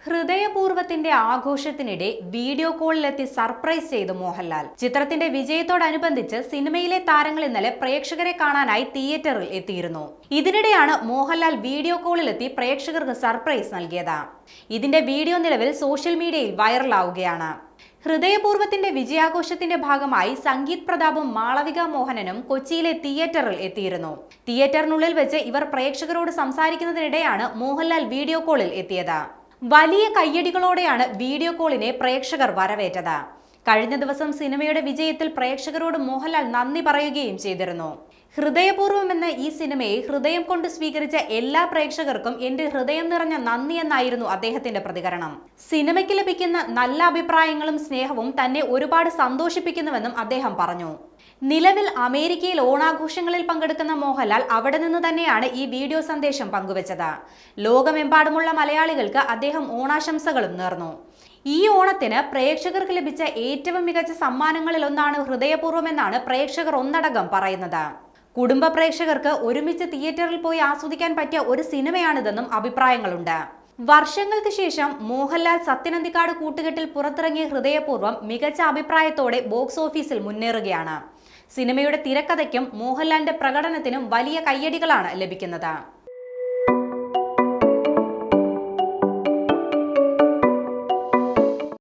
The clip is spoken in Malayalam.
ഹൃദയപൂർവ്വത്തിന്റെ ആഘോഷത്തിനിടെ വീഡിയോ കോളിലെത്തി സർപ്രൈസ് ചെയ്തു മോഹൻലാൽ. ചിത്രത്തിന്റെ വിജയത്തോടനുബന്ധിച്ച് സിനിമയിലെ താരങ്ങൾ ഇന്നലെ പ്രേക്ഷകരെ കാണാനായി തിയേറ്ററിൽ എത്തിയിരുന്നു. ഇതിനിടെയാണ് മോഹൻലാൽ വീഡിയോ കോളിലെത്തി പ്രേക്ഷകർക്ക് സർപ്രൈസ് നൽകിയത്. ഇതിന്റെ വീഡിയോ നിലവിൽ സോഷ്യൽ മീഡിയയിൽ വൈറലാവുകയാണ്. ഹൃദയപൂർവ്വത്തിന്റെ വിജയാഘോഷത്തിന്റെ ഭാഗമായി സംഗീത് പ്രതാപും മാളവിക മോഹനനും കൊച്ചിയിലെ തിയേറ്ററിൽ എത്തിയിരുന്നു. തിയേറ്ററിനുള്ളിൽ വെച്ച് ഇവർ പ്രേക്ഷകരോട് സംസാരിക്കുന്നതിനിടെയാണ് മോഹൻലാൽ വീഡിയോ കോളിൽ എത്തിയത്. വലിയ കയ്യടികളോടെയാണ് വീഡിയോ കോളിനെ പ്രേക്ഷകർ വരവേറ്റത്. കഴിഞ്ഞ ദിവസം സിനിമയുടെ വിജയത്തിൽ പ്രേക്ഷകരോട് മോഹൻലാൽ നന്ദി പറയുകയും ചെയ്തിരുന്നു. ഹൃദയപൂർവ്വം എന്ന ഈ സിനിമയെ ഹൃദയം കൊണ്ട് സ്വീകരിച്ച എല്ലാ പ്രേക്ഷകർക്കും എന്റെ ഹൃദയം നിറഞ്ഞ നന്ദി എന്നായിരുന്നു അദ്ദേഹത്തിന്റെ പ്രതികരണം. സിനിമയ്ക്ക് ലഭിക്കുന്ന നല്ല അഭിപ്രായങ്ങളും സ്നേഹവും തന്നെ ഒരുപാട് സന്തോഷിപ്പിക്കുന്നുവെന്നും അദ്ദേഹം പറഞ്ഞു. നിലവിൽ അമേരിക്കയിൽ ഓണാഘോഷങ്ങളിൽ പങ്കെടുക്കുന്ന മോഹൻലാൽ അവിടെ നിന്ന് തന്നെയാണ് ഈ വീഡിയോ സന്ദേശം പങ്കുവച്ചത്. ലോകമെമ്പാടുമുള്ള മലയാളികൾക്ക് അദ്ദേഹം ഓണാശംസകളും നേർന്നു. ഈ ഓണത്തിന് പ്രേക്ഷകർക്ക് ലഭിച്ച ഏറ്റവും മികച്ച സമ്മാനങ്ങളിൽ ഒന്നാണ് ഹൃദയപൂർവ്വം എന്നാണ് പ്രേക്ഷകർ ഒന്നടങ്കം പറയുന്നത്. കുടുംബ പ്രേക്ഷകർക്ക് ഒരുമിച്ച് തിയേറ്ററിൽ പോയി ആസ്വദിക്കാൻ പറ്റിയ ഒരു സിനിമയാണിതെന്നും അഭിപ്രായങ്ങളുണ്ട്. വർഷങ്ങൾക്ക് ശേഷം മോഹൻലാൽ സത്യനന്ദിക്കാട് കൂട്ടുകെട്ടിൽ പുറത്തിറങ്ങിയ ഹൃദയപൂർവ്വം മികച്ച അഭിപ്രായത്തോടെ ബോക്സ് ഓഫീസിൽ മുന്നേറുകയാണ്. സിനിമയുടെ തിരക്കഥയ്ക്കും മോഹൻലാലിന്റെ പ്രകടനത്തിനും വലിയ കയ്യടികളാണ് ലഭിക്കുന്നത്.